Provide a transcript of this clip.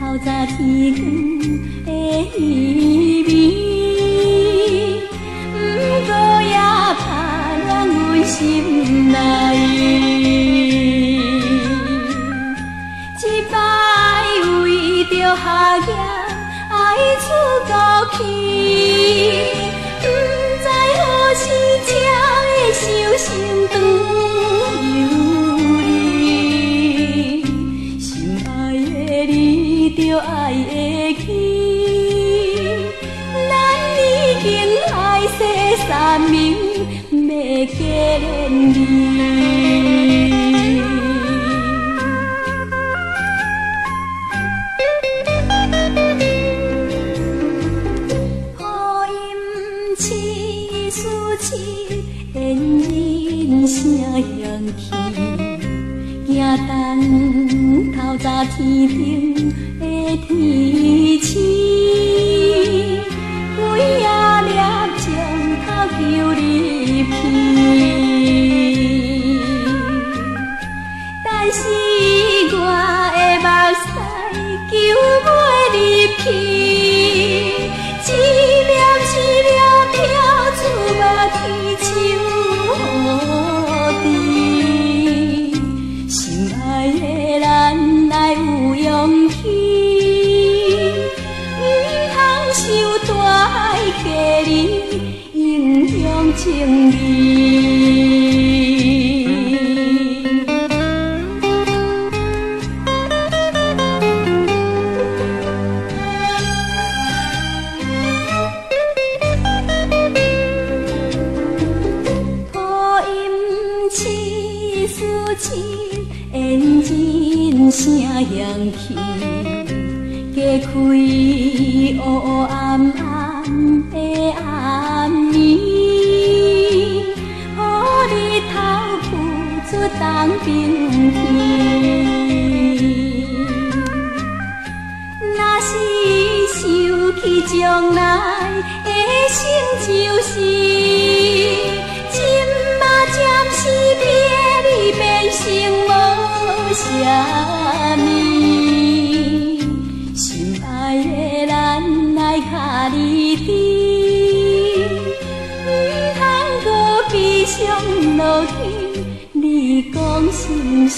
透早天光的意味，不过也打乱阮心内。一摆为着下行爱出国去，不知何时才会收成长有你。心爱的你，着爱会去，咱已经海誓山盟，要结连理。声响起，行东透早天顶的天星，规夜粒从头求入去，但是我的目屎求袂入去，一粒飘出目天秋。心爱的咱爱有勇气，不通受大海压力影响情义。烟尘声响起，加开黑黑暗暗的暗暝，予日头浮出东边天。若是想起将来的成就是今嘛暂时别离变成无啥物，心爱的咱爱卡你知，不通搁悲伤落去，你讲是毋是？